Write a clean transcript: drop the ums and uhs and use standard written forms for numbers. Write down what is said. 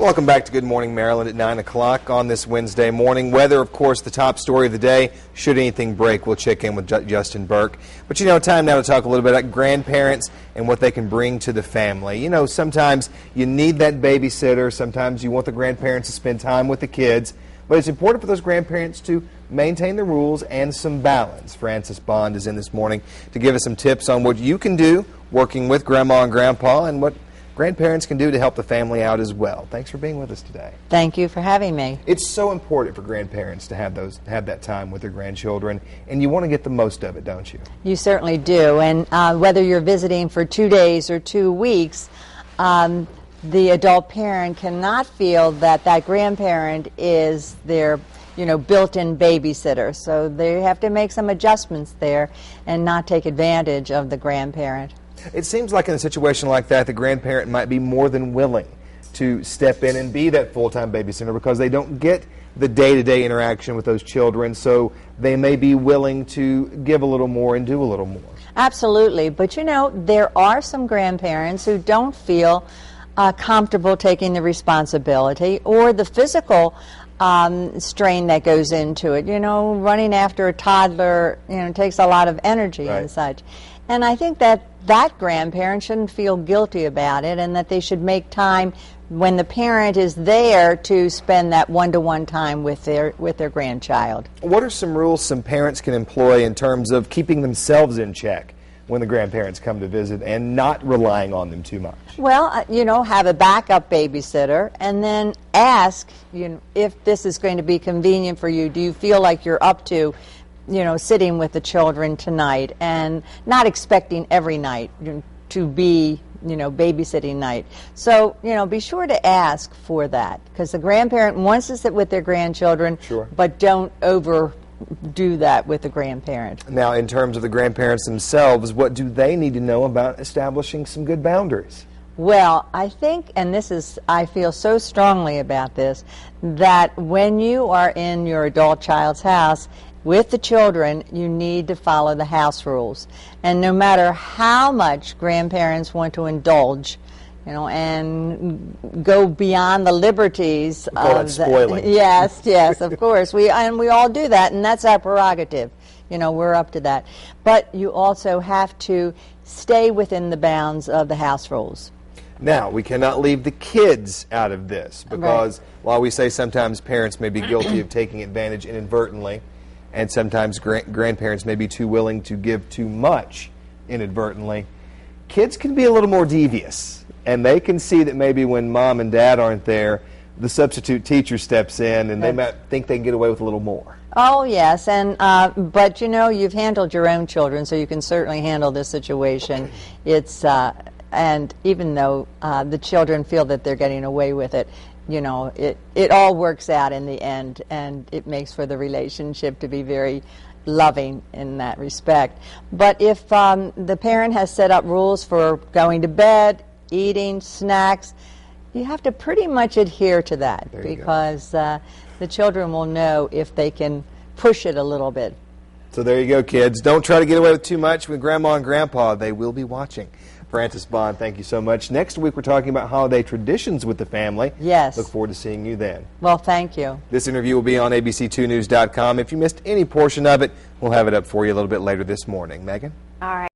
Welcome back to Good Morning Maryland at 9 o'clock on this Wednesday morning. Weather, of course, the top story of the day. Should anything break, we'll check in with Justin Burke. But, time now to talk a little bit about grandparents and what they can bring to the family. Sometimes you need that babysitter. Sometimes you want the grandparents to spend time with the kids. But it's important for those grandparents to maintain the rules and some balance. Francis Bond is in this morning to give us some tips on what you can do working with Grandma and Grandpa and what grandparents can do to help the family out as well. Thanks for being with us today. Thank you for having me. It's so important for grandparents to have that time with their grandchildren, and you want to get the most of it, don't you? You certainly do, and whether you're visiting for 2 days or 2 weeks, the adult parent cannot feel that that grandparent is their built-in babysitter. So they have to make some adjustments there and not take advantage of the grandparent. It seems like in a situation like that, the grandparent might be more than willing to step in and be that full-time babysitter because they don't get the day-to-day interaction with those children, so they may be willing to give a little more and do a little more. Absolutely, but there are some grandparents who don't feel comfortable taking the responsibility or the physical strain that goes into it. Running after a toddler, takes a lot of energy and such. And I think that grandparent shouldn't feel guilty about it, and that they should make time when the parent is there to spend that one-to-one time with their grandchild. What are some rules some parents can employ in terms of keeping themselves in check when the grandparents come to visit and not relying on them too much? Well, have a backup babysitter, and then ask, if this is going to be convenient for you. Do you feel like you're up to sitting with the children tonight, and not expecting every night to be, babysitting night. So, be sure to ask for that, because the grandparent wants to sit with their grandchildren, sure, but don't overdo that with the grandparent. Now, in terms of the grandparents themselves, what do they need to know about establishing some good boundaries? Well, I think, and I feel so strongly about this, that when you are in your adult child's house with the children, you need to follow the house rules. And no matter how much grandparents want to indulge, and go beyond the liberties of spoiling. Yes, of course. We all do that, and that's our prerogative. We're up to that. But you also have to stay within the bounds of the house rules. Now, we cannot leave the kids out of this, because while we say sometimes parents may be guilty of taking advantage inadvertently, and sometimes grandparents may be too willing to give too much inadvertently, kids can be a little more devious, and they can see that maybe when mom and dad aren't there, the substitute teacher steps in, and they might think they can get away with a little more. Oh, yes, and but you've handled your own children, so you can certainly handle this situation. It's and even though the children feel that they're getting away with it, it all works out in the end, and it makes for the relationship to be very loving in that respect. But if the parent has set up rules for going to bed, eating, snacks, you have to pretty much adhere to that, because the children will know if they can push it a little bit. So there you go, kids. Don't try to get away with too much with Grandma and Grandpa. They will be watching. Francis Bond, thank you so much. Next week, we're talking about holiday traditions with the family. Yes. Look forward to seeing you then. Well, thank you. This interview will be on abc2news.com. If you missed any portion of it, we'll have it up for you a little bit later this morning. Megan? All right.